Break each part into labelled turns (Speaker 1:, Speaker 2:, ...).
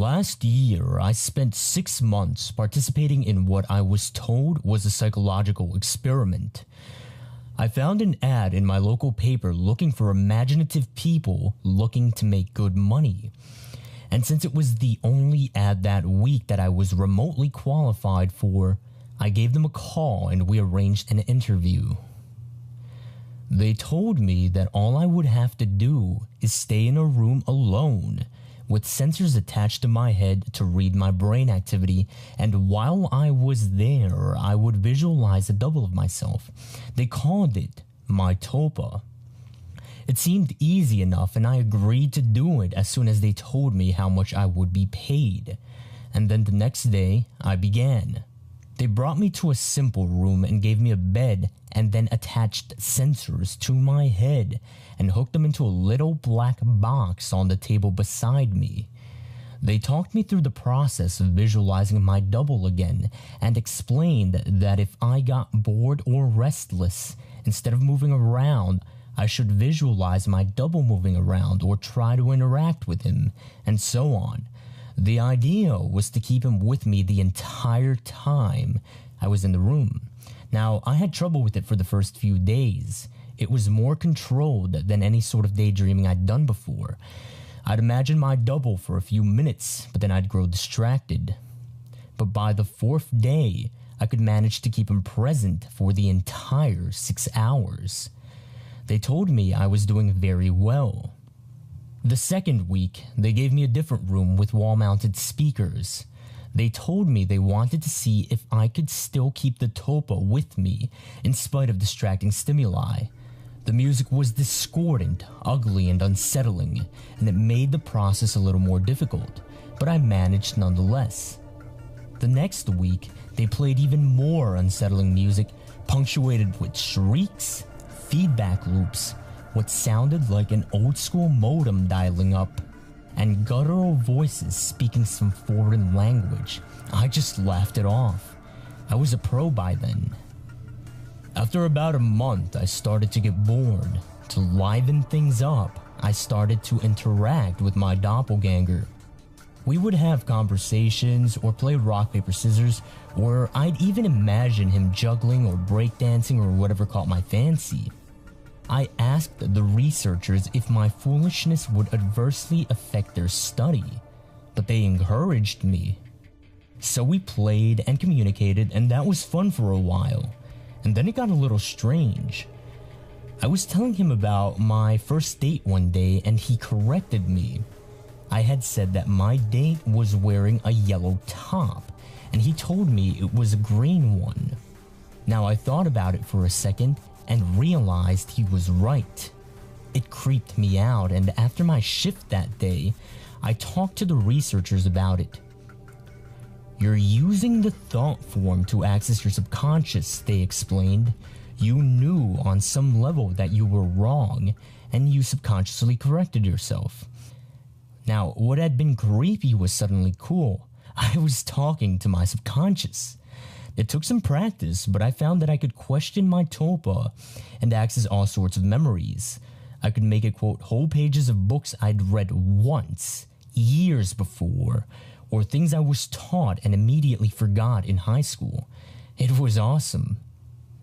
Speaker 1: Last year, I spent 6 months participating in what I was told was a psychological experiment. I found an ad in my local paper looking for imaginative people looking to make good money. And since it was the only ad that week that I was remotely qualified for, I gave them a call and we arranged an interview. They told me that all I would have to do is stay in a room alone with sensors attached to my head to read my brain activity, and while I was there, I would visualize a double of myself. They called it my Tulpa. It seemed easy enough, and I agreed to do it as soon as they told me how much I would be paid. And then the next day, I began. They brought me to a simple room and gave me a bed and then attached sensors to my head and hooked them into a little black box on the table beside me. They talked me through the process of visualizing my double again and explained that if I got bored or restless, instead of moving around, I should visualize my double moving around or try to interact with him, and so on. The idea was to keep him with me the entire time I was in the room. Now, I had trouble with it for the first few days. It was more controlled than any sort of daydreaming I'd done before. I'd imagine my double for a few minutes, but then I'd grow distracted. But by the 4th day, I could manage to keep him present for the entire 6 hours. They told me I was doing very well. The second week, they gave me a different room with wall-mounted speakers. They told me they wanted to see if I could still keep the Tulpa with me in spite of distracting stimuli. The music was discordant, ugly, and unsettling, and it made the process a little more difficult, but I managed nonetheless. The next week, they played even more unsettling music, punctuated with shrieks, feedback loops, what sounded like an old-school modem dialing up, and guttural voices speaking some foreign language. I just laughed it off. I was a pro by then. After about a month, I started to get bored. To liven things up, I started to interact with my doppelganger. We would have conversations or play rock, paper, scissors, or I'd even imagine him juggling or breakdancing or whatever caught my fancy. I asked the researchers if my foolishness would adversely affect their study, but they encouraged me. So we played and communicated, and that was fun for a while, and then it got a little strange. I was telling him about my first date one day, and he corrected me. I had said that my date was wearing a yellow top, and he told me it was a green one. Now I thought about it for a second, and realized he was right. It creeped me out, and after my shift that day, I talked to the researchers about it. You're using the thought form to access your subconscious, they explained. You knew on some level that you were wrong, and you subconsciously corrected yourself. Now, what had been creepy was suddenly cool. I was talking to my subconscious. It took some practice, but I found that I could question my Tulpa and access all sorts of memories. I could make it quote whole pages of books I'd read once, years before, or things I was taught and immediately forgot in high school. It was awesome.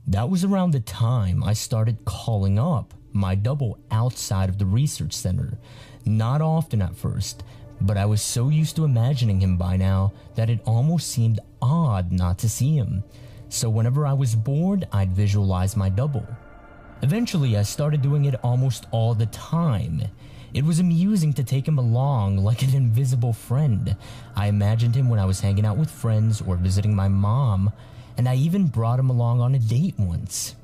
Speaker 1: That was around the time I started calling up my double outside of the research center. Not often at first, but I was so used to imagining him by now that it almost seemed odd not to see him. So whenever I was bored, I'd visualize my double. Eventually, I started doing it almost all the time. It was amusing to take him along like an invisible friend. I imagined him when I was hanging out with friends or visiting my mom, and I even brought him along on a date once.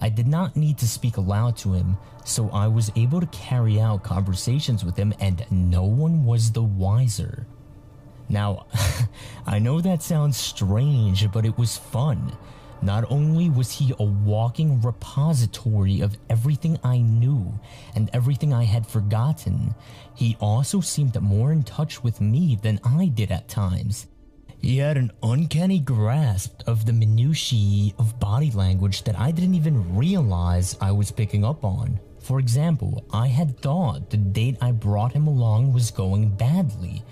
Speaker 1: I did not need to speak aloud to him, so I was able to carry out conversations with him and no one was the wiser. Now, I know that sounds strange, but it was fun. Not only was he a walking repository of everything I knew and everything I had forgotten, he also seemed more in touch with me than I did at times. He had an uncanny grasp of the minutiae of body language that I didn't even realize I was picking up on. For example, I had thought the date I brought him along was going badly.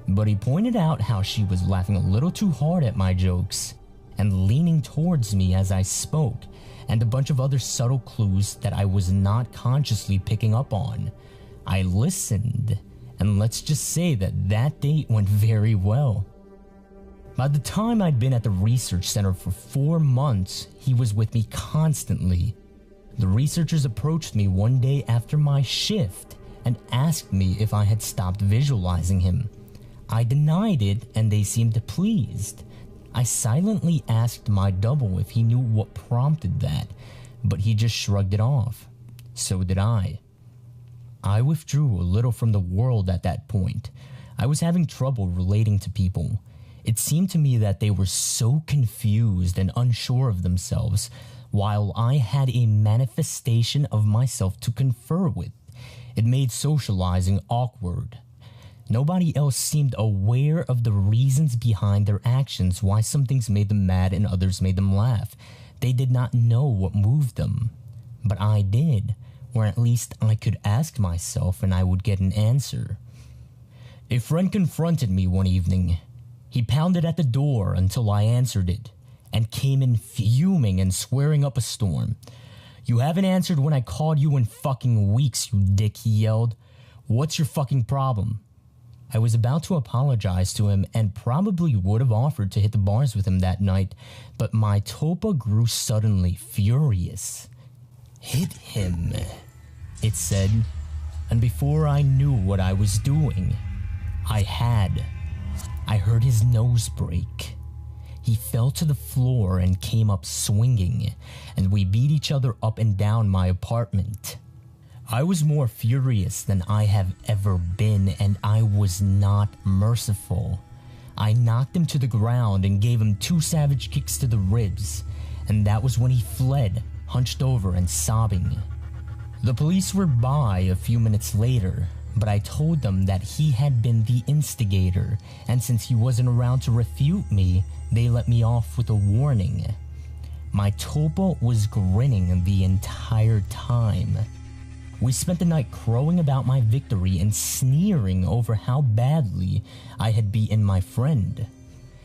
Speaker 1: but he pointed out how she was laughing a little too hard at my jokes and leaning towards me as I spoke, and a bunch of other subtle clues that I was not consciously picking up on. I listened, and let's just say that that date went very well. By the time I'd been at the research center for 4 months, he was with me constantly. The researchers approached me one day after my shift and asked me if I had stopped visualizing him. I denied it, and they seemed pleased. I silently asked my double if he knew what prompted that, but he just shrugged it off. So did I. I withdrew a little from the world at that point. I was having trouble relating to people. It seemed to me that they were so confused and unsure of themselves, while I had a manifestation of myself to confer with. It made socializing awkward. Nobody else seemed aware of the reasons behind their actions, why some things made them mad and others made them laugh. They did not know what moved them. But I did, or at least I could ask myself and I would get an answer. A friend confronted me one evening. He pounded at the door until I answered it, and came in fuming and swearing up a storm. "You haven't answered when I called you in fucking weeks, you dick," he yelled. "What's your fucking problem?" I was about to apologize to him and probably would have offered to hit the bars with him that night, but my Tulpa grew suddenly furious. "Hit him," it said, and before I knew what I was doing, I heard his nose break. He fell to the floor and came up swinging, and we beat each other up and down my apartment. I was more furious than I have ever been, and I was not merciful. I knocked him to the ground and gave him 2 savage kicks to the ribs, and that was when he fled, hunched over and sobbing. The police were by a few minutes later, but I told them that he had been the instigator, and since he wasn't around to refute me, they let me off with a warning. My Tulpa was grinning the entire time. We spent the night crowing about my victory and sneering over how badly I had beaten my friend.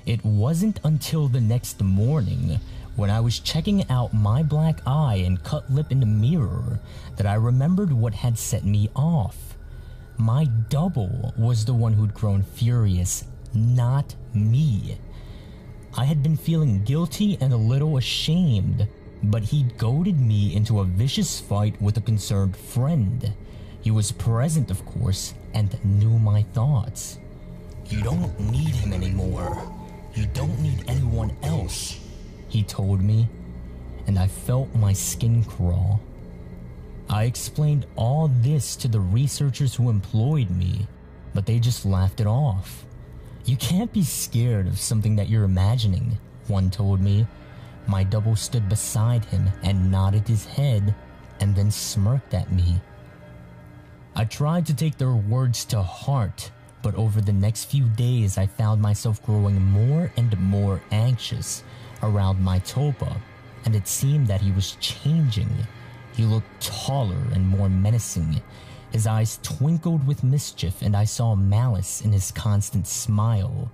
Speaker 1: It wasn't until the next morning, when I was checking out my black eye and cut lip in the mirror, that I remembered what had set me off. My double was the one who'd grown furious, not me. I had been feeling guilty and a little ashamed, but he'd goaded me into a vicious fight with a concerned friend. He was present, of course, and knew my thoughts. "You don't need him anymore. You don't need anyone else," he told me, and I felt my skin crawl. I explained all this to the researchers who employed me, but they just laughed it off. "You can't be scared of something that you're imagining," one told me. My double stood beside him and nodded his head, and then smirked at me. I tried to take their words to heart, but over the next few days I found myself growing more and more anxious around my Tulpa, and it seemed that he was changing. He looked taller and more menacing. His eyes twinkled with mischief, and I saw malice in his constant smile.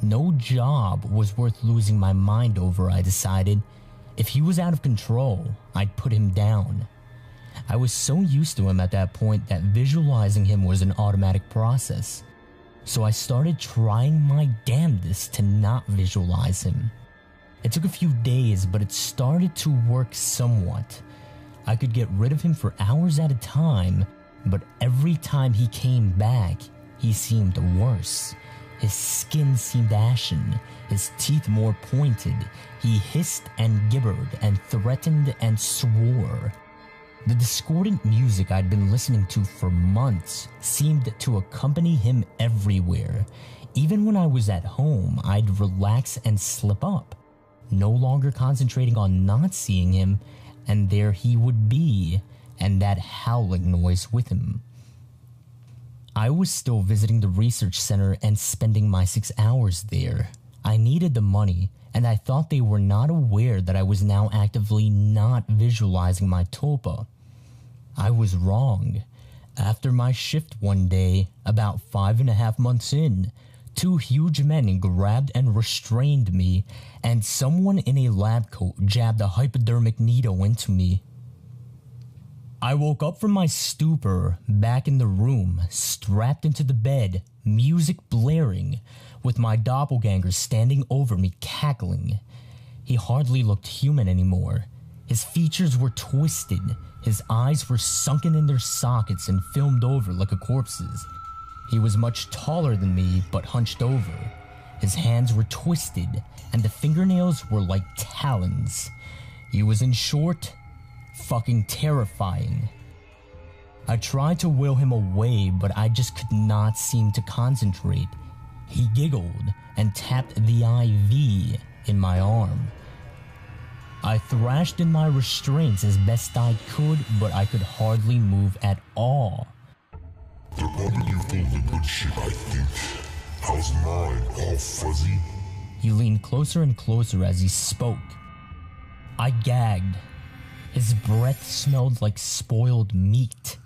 Speaker 1: No job was worth losing my mind over, I decided. If he was out of control, I'd put him down. I was so used to him at that point that visualizing him was an automatic process. So I started trying my damnedest to not visualize him. It took a few days, but it started to work somewhat. I could get rid of him for hours at a time, but every time he came back, he seemed worse. His skin seemed ashen, his teeth more pointed. He hissed and gibbered and threatened and swore. The discordant music I'd been listening to for months seemed to accompany him everywhere. Even when I was at home, I'd relax and slip up, no longer concentrating on not seeing him, and there he would be, and that howling noise with him. I was still visiting the research center and spending my 6 hours there. I needed the money, and I thought they were not aware that I was now actively not visualizing my Tulpa. I was wrong. After my shift one day, about 5.5 months in, Two huge men grabbed and restrained me, and someone in a lab coat jabbed a hypodermic needle into me. I woke up from my stupor back in the room, strapped into the bed, music blaring, with my doppelganger standing over me cackling. He hardly looked human anymore. His features were twisted, his eyes were sunken in their sockets and filmed over like a corpse's. He was much taller than me, but hunched over. His hands were twisted, and the fingernails were like talons. He was, in short, fucking terrifying. I tried to will him away, but I just could not seem to concentrate. He giggled and tapped the IV in my arm. I thrashed in my restraints as best I could, but I could hardly move at all.
Speaker 2: The moment you pulled the good shit, I think. How's mine, all fuzzy?
Speaker 1: He leaned closer and closer as he spoke. I gagged. His breath smelled like spoiled meat.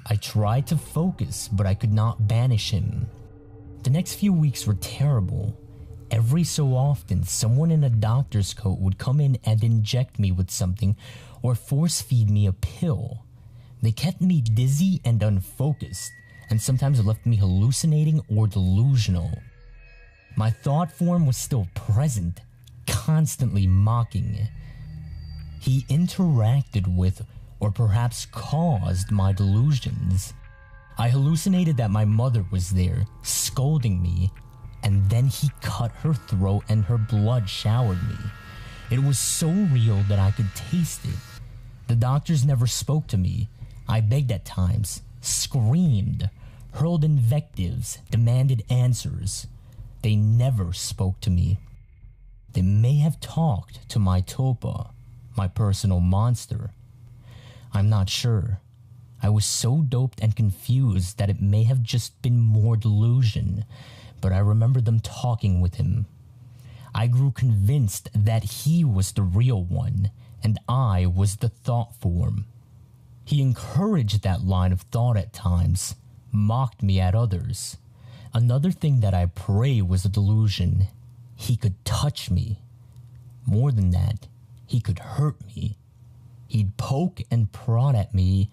Speaker 1: I tried to focus, but I could not banish him. The next few weeks were terrible. Every so often, someone in a doctor's coat would come in and inject me with something or force feed me a pill. They kept me dizzy and unfocused, and sometimes left me hallucinating or delusional. My thought form was still present, constantly mocking. He interacted with, or perhaps caused, my delusions. I hallucinated that my mother was there, scolding me, and then he cut her throat and her blood showered me. It was so real that I could taste it. The doctors never spoke to me. I begged at times, screamed, hurled invectives, demanded answers. They never spoke to me. They may have talked to my Tulpa, my personal monster. I'm not sure. I was so doped and confused that it may have just been more delusion, but I remember them talking with him. I grew convinced that he was the real one, and I was the thought form. He encouraged that line of thought at times, mocked me at others. Another thing that I pray was a delusion. He could touch me. More than that, he could hurt me. He'd poke and prod at me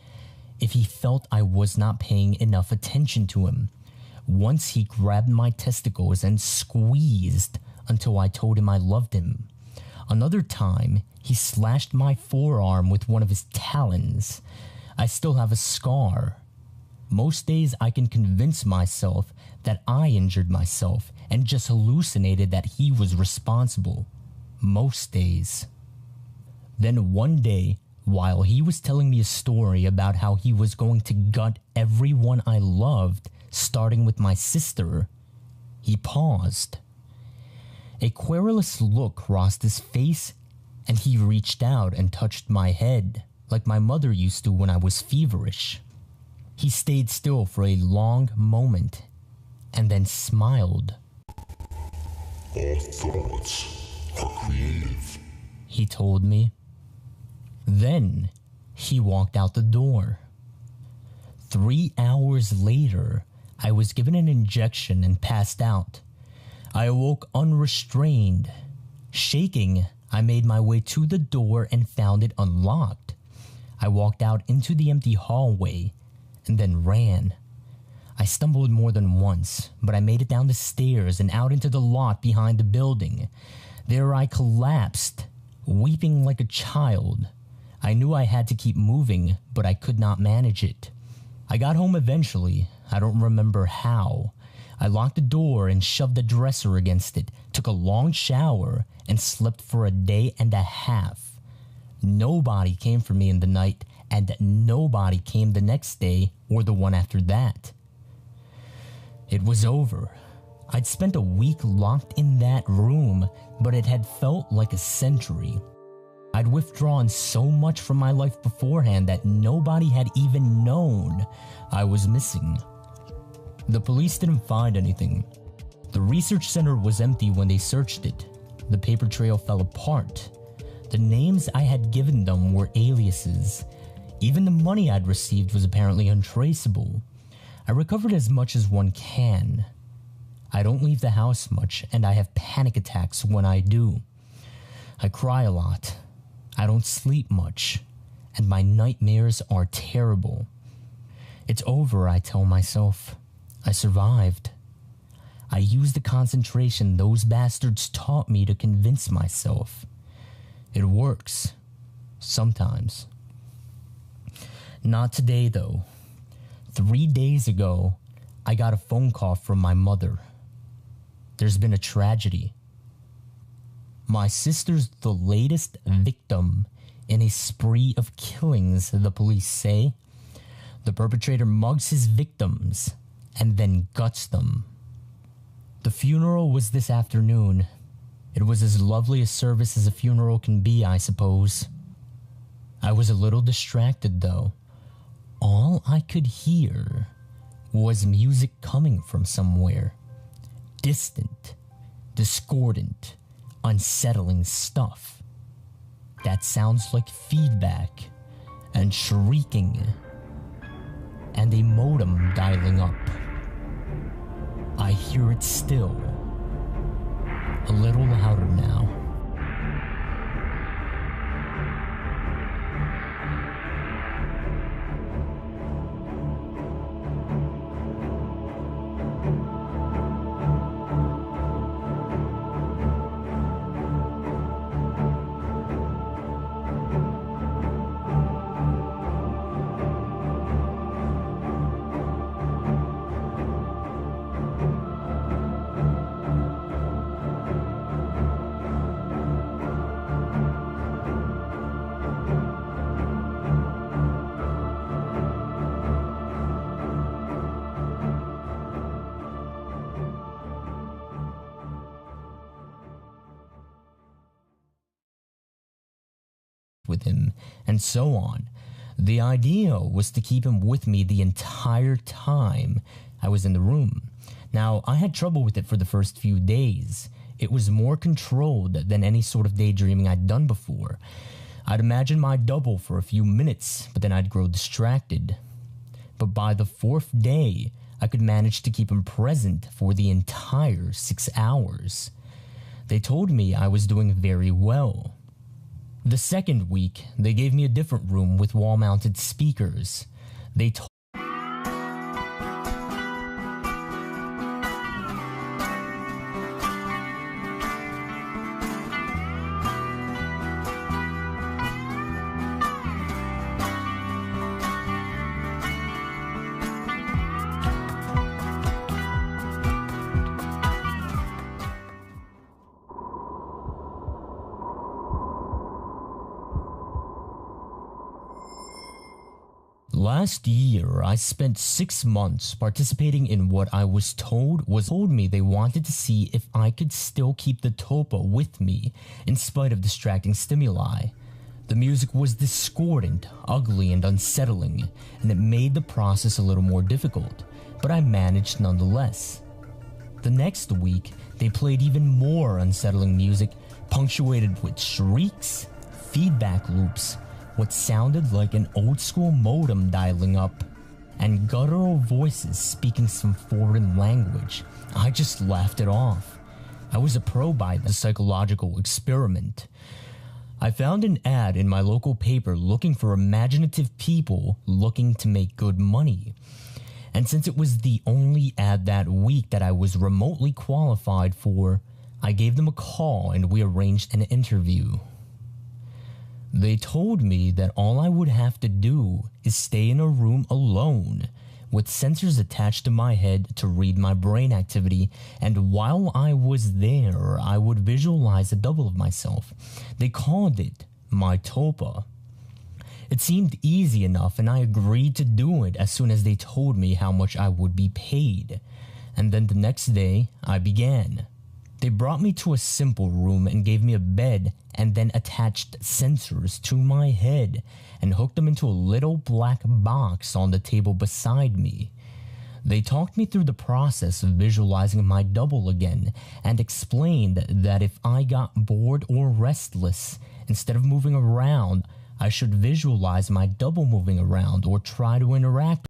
Speaker 1: if he felt I was not paying enough attention to him. Once he grabbed my testicles and squeezed until I told him I loved him. Another time, he slashed my forearm with one of his talons. I still have a scar. Most days I can convince myself that I injured myself and just hallucinated that he was responsible. Most days. Then one day, while he was telling me a story about how he was going to gut everyone I loved, starting with my sister, he paused. A querulous look crossed his face, and he reached out and touched my head, like my mother used to when I was feverish. He stayed still for a long moment, and then smiled.
Speaker 2: All thoughts are creative,
Speaker 1: he told me. Then, he walked out the door. 3 hours later, I was given an injection and passed out. I awoke unrestrained. Shaking, I made my way to the door and found it unlocked. I walked out into the empty hallway and then ran. I stumbled more than once, but I made it down the stairs and out into the lot behind the building. There I collapsed, weeping like a child. I knew I had to keep moving, but I could not manage it. I got home eventually. I don't remember how. I locked the door and shoved the dresser against it, took a long shower, and slept for a day and a half. Nobody came for me in the night, and nobody came the next day or the one after that. It was over. I'd spent a week locked in that room, but it had felt like a century. I'd withdrawn so much from my life beforehand that nobody had even known I was missing. The police didn't find anything. The research center was empty when they searched it. The paper trail fell apart. The names I had given them were aliases. Even the money I'd received was apparently untraceable. I recovered as much as one can. I don't leave the house much, and I have panic attacks when I do. I cry a lot. I don't sleep much, and my nightmares are terrible. It's over, I tell myself. I survived. I use the concentration those bastards taught me to convince myself. It works. Sometimes. Not today, though. 3 days ago, I got a phone call from my mother. There's been a tragedy. My sister's the latest victim in a spree of killings, the police say. The perpetrator mugs his victims and then guts them. The funeral was this afternoon. It was as lovely a service as a funeral can be, I suppose. I was a little distracted, though. All I could hear was music coming from somewhere. Distant, discordant, unsettling stuff. That sounds like feedback and shrieking and a modem dialing up. I hear it still, a little louder now. With him, and so on. The idea was to keep him with me the entire time I was in the room. Now, I had trouble with it for the first few days. It was more controlled than any sort of daydreaming I'd done before. I'd imagine my double for a few minutes, but then I'd grow distracted. But by the 4th day, I could manage to keep him present for the entire 6 hours. They told me I was doing very well. The second week, they gave me a different room with wall-mounted speakers. They told Last year, I spent 6 months participating in what I was told me they wanted to see if I could still keep the Tulpa with me in spite of distracting stimuli. The music was discordant, ugly, and unsettling, and it made the process a little more difficult, but I managed nonetheless. The next week, they played even more unsettling music, punctuated with shrieks, feedback loops, what sounded like an old-school modem dialing up, and guttural voices speaking some foreign language. I just laughed it off. I was a pro by the psychological experiment. I found an ad in my local paper looking for imaginative people looking to make good money. And since it was the only ad that week that I was remotely qualified for, I gave them a call and we arranged an interview. They told me that all I would have to do is stay in a room alone, with sensors attached to my head to read my brain activity, and while I was there, I would visualize a double of myself. They called it my Tulpa. It seemed easy enough, and I agreed to do it as soon as they told me how much I would be paid. And then the next day, I began. They brought me to a simple room and gave me a bed and then attached sensors to my head and hooked them into a little black box on the table beside me. They talked me through the process of visualizing my double again and explained that if I got bored or restless, instead of moving around, I should visualize my double moving around or try to interact